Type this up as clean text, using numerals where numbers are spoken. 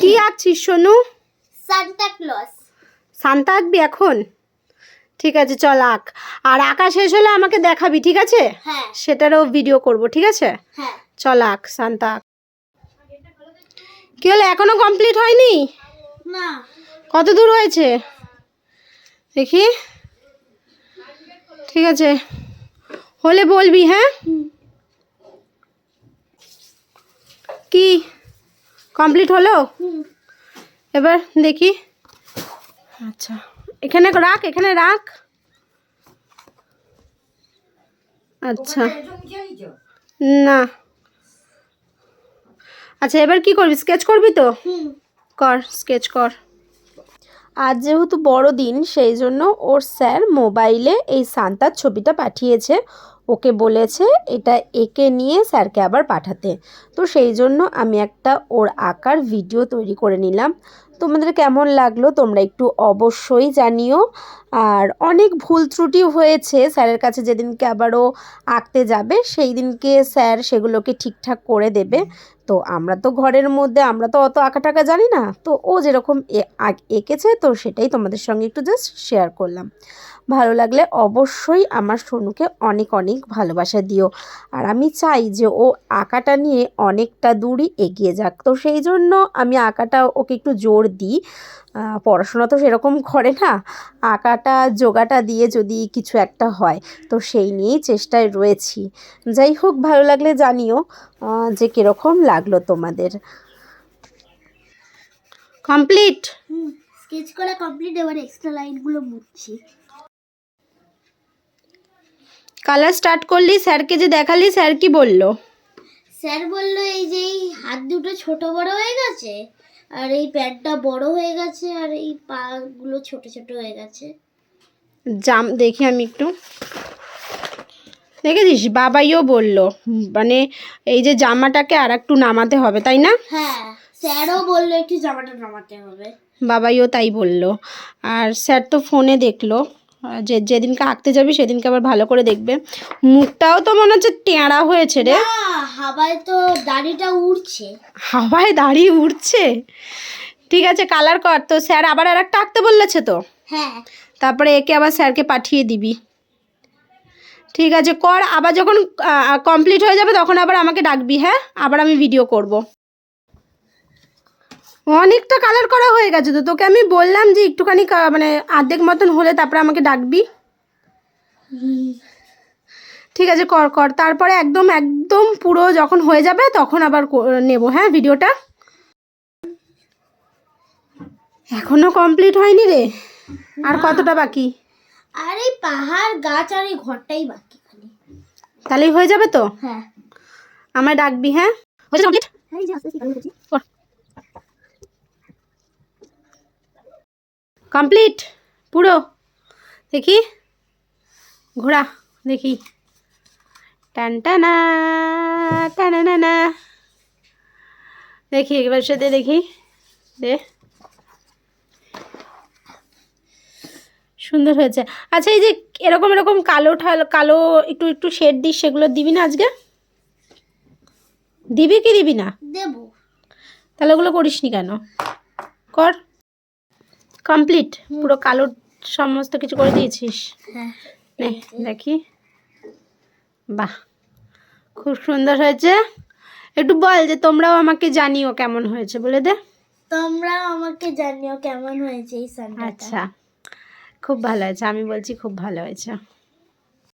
কি আঁকছিস Sonu? Santa Claus. Santa আঁকবি এখন? ঠিক আছে, চল আঁক। আর আঁকা শেষ হলে আমাকে দেখাবি, ঠিক আছে? হ্যাঁ। সেটারও ভিডিও করব, ঠিক আছে? হ্যাঁ। চল আঁক, সান্তা আঁক। কি হলো, এখনো কমপ্লিট হয়নি? না। কত দূর হয়েছে দেখি। ঠিক আছে, হলে বলবি, হ্যাঁ? কি কমপ্লিট হলো? এবার দেখি। আচ্ছা, এখানে রাখ, এখানে রাখ। আচ্ছা, না। আচ্ছা, এবার কি করবি? স্কেচ করবি তো? কর, স্কেচ কর। আজ যেহেতু বড়দিন, সেই জন্য ওর স্যার মোবাইলে এই সান্তার ছবিটা পাঠিয়েছে। ওকে বলেছে এটা এঁকে নিয়ে স্যারকে আবার পাঠাতে। তো সেই জন্য আমি একটা ওর আঁকার ভিডিও তৈরি করে নিলাম। তোমাদের কেমন লাগলো তোমরা একটু অবশ্যই জানিও। আর অনেক ভুল ত্রুটি হয়েছে স্যারের কাছে, যেদিনকে আবারও আঁকতে যাবে সেই দিনকে স্যার সেগুলোকে ঠিকঠাক করে দেবে। তো আমরা তো ঘরের মধ্যে, আমরা তো অত আঁকা টাকা জানি না, তো ও যেরকম এঁকেছে তো সেটাই তোমাদের সঙ্গে একটু জাস্ট শেয়ার করলাম। ভালো লাগলে অবশ্যই আমার সোনুকে অনেক অনেক ভালোবাসা দিও। আর আমি চাই যে ও আঁকাটা নিয়ে অনেকটা দূরই এগিয়ে যাক। তো সেই জন্য আমি আঁকাটা ওকে একটু জোর দিই। পড়াশোনা তো সেরকম করে না, আঁকাটা যোগাটা দিয়ে যদি কিছু একটা হয়, তো সেই নিয়েই চেষ্টায় রয়েছি। যাই হোক, ভালো লাগলে জানিও যে কীরকম লাগলো তোমাদের। কমপ্লিট? স্কেচ করা কমপ্লিট। এবার এক্সট্রা লাইনগুলো মুছছি। কালার স্টার্ট করলি, স্যারকে যে দেখালি, স্যার কি বললো? স্যার বললো এই যে এই হাত দুটো ছোট বড় হয়ে গেছে, আর এই প্যাডটা বড় হয়ে গেছে, আর এই পাগুলো ছোট ছোট হয়ে গেছে। জাম দেখি আমি একটু। দেখেছিস, বাবাইও বললো মানে এই যে জামাটাকে আর একটু নামাতে হবে, তাই না? হ্যাঁ, স্যারও বললো একটু জামাটা নামাতে হবে। বাবাইও তাই বললো। আর স্যার তো ফোনে দেখলো, যেদিনকে আঁকতে যাবি সেদিনকে আবার ভালো করে দেখবে। মুখটাও তো মনে হচ্ছে টেঁড়া হয়েছে রে। হাওয়ায় তো দাড়িটা উড়ছে। হাওয়ায় দাড়ি উড়ছে? ঠিক আছে, কালার কর। তো স্যার আবার আর একটা আঁকতে বললেছে তো? হ্যাঁ। তারপরে একে আবার স্যারকে পাঠিয়ে দিবি। ঠিক আছে, কর। আবার যখন কমপ্লিট হয়ে যাবে তখন আবার আমাকে ডাকবি, হ্যাঁ? আবার আমি ভিডিও করব। অনেকটা কালার করা হয়ে গেছে তো, তোকে আমি বললাম যে একটুখানি মানে অর্ধেক মতন হলে তারপরে আমাকে ডাকবি। ঠিক আছে, কর কর। তারপরে একদম একদম পুরো যখন হয়ে যাবে তখন আবার নেব, হ্যাঁ, ভিডিওটা। এখনো কমপ্লিট হয়নি রে, আর কতটা বাকি? আর এই পাহাড় গাছ আর এই ঘরটাই বাকি খালি। তাহলেই হয়ে যাবে তো? হ্যাঁ। আমায় ডাকবি, হ্যাঁ? হয়েছে কমপ্লিট? কমপ্লিট পুরো? দেখি, ঘোরা দেখি। টান টানা টানা না, দেখি এবার সাথে দেখি। দে, সুন্দর হয়েছে। আচ্ছা, এই যে এরকম এরকম কালো কালো একটু একটু শেড দিস, সেগুলো দিবি না আজকে? দিবি কি দিবি না? দেব। তাহলে ওগুলো করিসনি কেন? কর। কমপ্লিট পুরো কালো সমস্ত কিছু করে দিয়েছিস? হ্যাঁ। দেখি, বাহ, খুব সুন্দর হয়েছে। একটু বল যে তোমরাও আমাকে জানিও কেমন হয়েছে, বলে দে। তোমরা আমাকে জানিও কেমন হয়েছে এই সানডেটা। আচ্ছা, খুব ভালো হয়েছে, আমি বলছি খুব ভালো হয়েছে।